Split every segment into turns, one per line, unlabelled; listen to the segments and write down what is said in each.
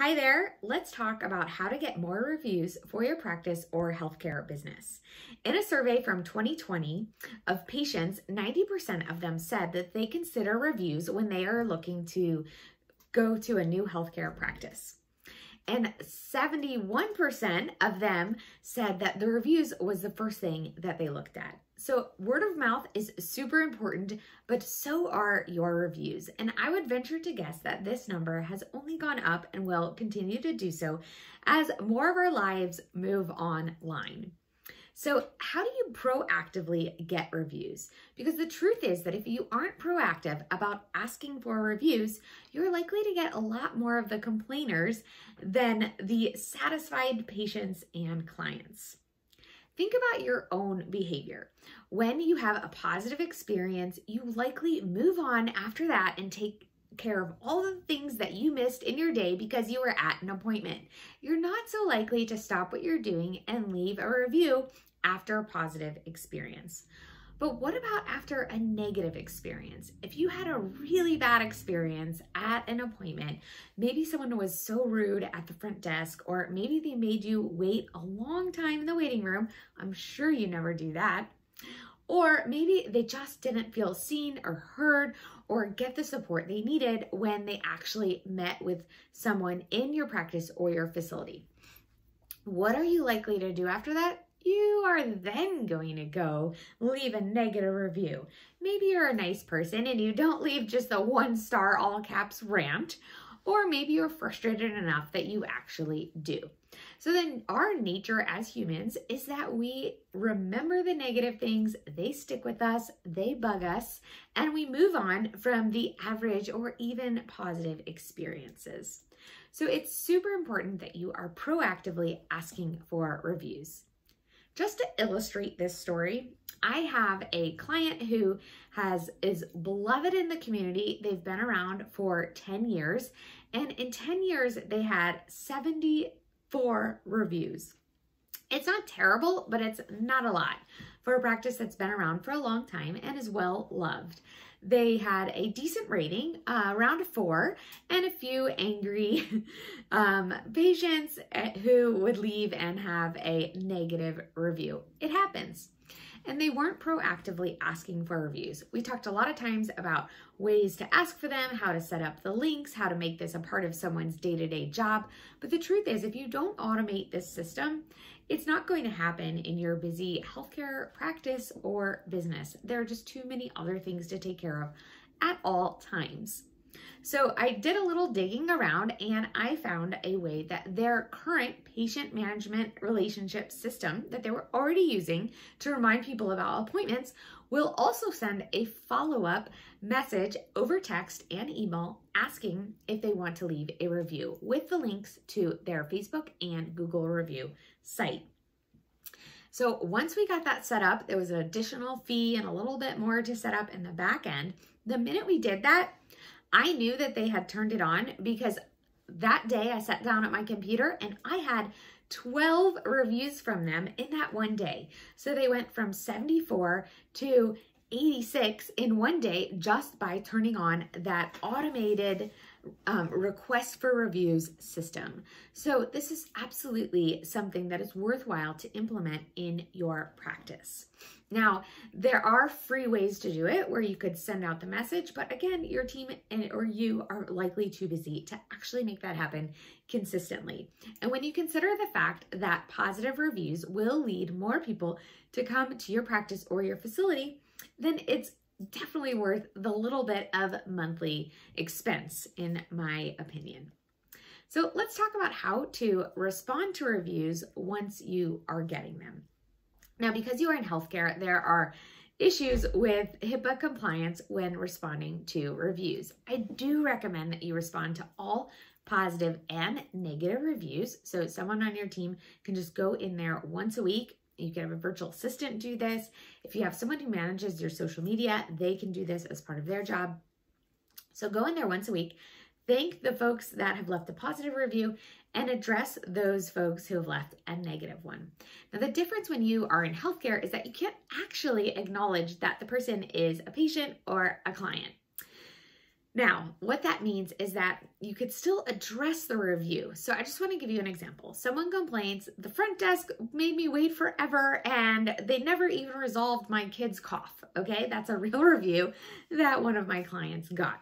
Hi there, let's talk about how to get more reviews for your practice or healthcare business. In a survey from 2020 of patients, 90% of them said that they consider reviews when they are looking to go to a new healthcare practice. And 71% of them said that the reviews was the first thing that they looked at. So word of mouth is super important, but so are your reviews. And I would venture to guess that this number has only gone up and will continue to do so as more of our lives move online. So how do you proactively get reviews? Because the truth is that if you aren't proactive about asking for reviews, you're likely to get a lot more of the complainers than the satisfied patients and clients. Think about your own behavior. When you have a positive experience, you likely move on after that and take care of all the things that you missed in your day because you were at an appointment. You're not so likely to stop what you're doing and leave a review after a positive experience. But what about after a negative experience? If you had a really bad experience at an appointment, maybe someone was so rude at the front desk, or maybe they made you wait a long time in the waiting room. I'm sure you never do that. Or maybe they just didn't feel seen or heard or get the support they needed when they actually met with someone in your practice or your facility. What are you likely to do after that? You are then going to go leave a negative review. Maybe you're a nice person and you don't leave just a 1-star all caps rant, or maybe you're frustrated enough that you actually do. So then our nature as humans is that we remember the negative things, they stick with us, they bug us, and we move on from the average or even positive experiences. So it's super important that you are proactively asking for reviews. Just to illustrate this story, I have a client who is beloved in the community. They've been around for 10 years, and in 10 years, they had 74 reviews. It's not terrible, but it's not a lot for a practice that's been around for a long time and is well loved. They had a decent rating, around a 4, and a few angry patients who would leave and have a negative review. It happens. And they weren't proactively asking for reviews. We talked a lot of times about ways to ask for them, how to set up the links, how to make this a part of someone's day-to-day job. But the truth is, if you don't automate this system, it's not going to happen in your busy healthcare practice or business. There are just too many other things to take care of at all times. So I did a little digging around and I found a way that their current patient management relationship system that they were already using to remind people about appointments will also send a follow-up message over text and email asking if they want to leave a review with the links to their Facebook and Google review site. So once we got that set up, there was an additional fee and a little bit more to set up in the back end. The minute we did that, I knew that they had turned it on because that day I sat down at my computer and I had 12 reviews from them in that one day. So they went from 74 to 86 in one day just by turning on that automated request for reviews system. So this is absolutely something that is worthwhile to implement in your practice. Now, there are free ways to do it where you could send out the message, but again, your team or you are likely too busy to actually make that happen consistently. And when you consider the fact that positive reviews will lead more people to come to your practice or your facility, then it's definitely worth the little bit of monthly expense, in my opinion. So let's talk about how to respond to reviews once you are getting them. Now, because you are in healthcare, there are issues with Hipaa compliance when responding to reviews. I do recommend that you respond to all positive and negative reviews. So someone on your team can just go in there once a week. You can have a virtual assistant do this. If you have someone who manages your social media, they can do this as part of their job. So go in there once a week, thank the folks that have left a positive review, and address those folks who have left a negative one. Now, the difference when you are in healthcare is that you can't actually acknowledge that the person is a patient or a client. Now, what that means is that you could still address the review. So I just want to give you an example. Someone complains, the front desk made me wait forever and they never even resolved my kid's cough. Okay, that's a real review that one of my clients got.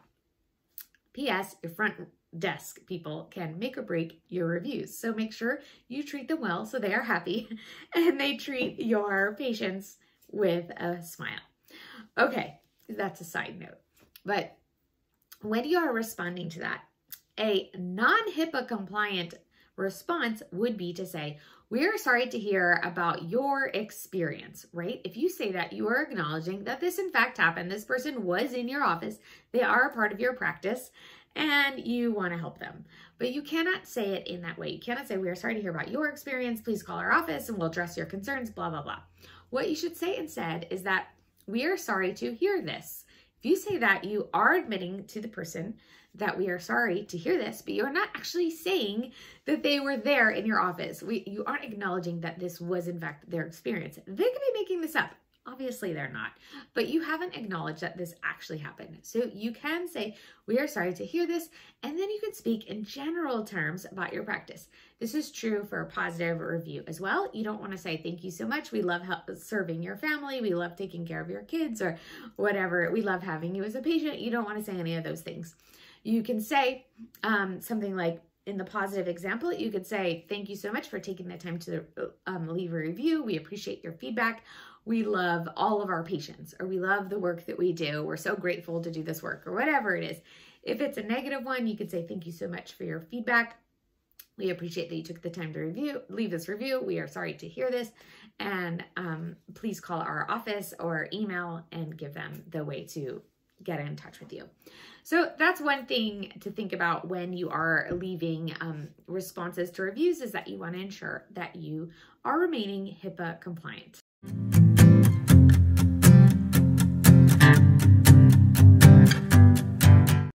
P.S. Your front desk people can make or break your reviews. So make sure you treat them well so they are happy and they treat your patients with a smile. Okay, that's a side note. But when you are responding to that, a non-HIPAA compliant response would be to say, we are sorry to hear about your experience, right? If you say that, you are acknowledging that this in fact happened. This person was in your office. They are a part of your practice and you want to help them. But you cannot say it in that way. You cannot say, we are sorry to hear about your experience. Please call our office and we'll address your concerns, blah, blah, blah. What you should say instead is that we are sorry to hear this. If you say that, you are admitting to the person that we are sorry to hear this, but you're not actually saying that they were there in your office. You aren't acknowledging that this was in fact their experience. They could be making this up. Obviously they're not, but you haven't acknowledged that this actually happened. So you can say, we are sorry to hear this, and then you can speak in general terms about your practice. This is true for a positive review as well. You don't want to say, thank you so much. We love serving your family. We love taking care of your kids or whatever. We love having you as a patient. You don't want to say any of those things. You can say something like, in the positive example, you could say, thank you so much for taking the time to leave a review. We appreciate your feedback. We love all of our patients, or we love the work that we do. We're so grateful to do this work, or whatever it is. If it's a negative one, you could say, thank you so much for your feedback. We appreciate that you took the time to leave this review. We are sorry to hear this. And please call our office or email and give them the way to get in touch with you. So that's one thing to think about when you are leaving responses to reviews, is that you want to ensure that you are remaining HIPAA compliant.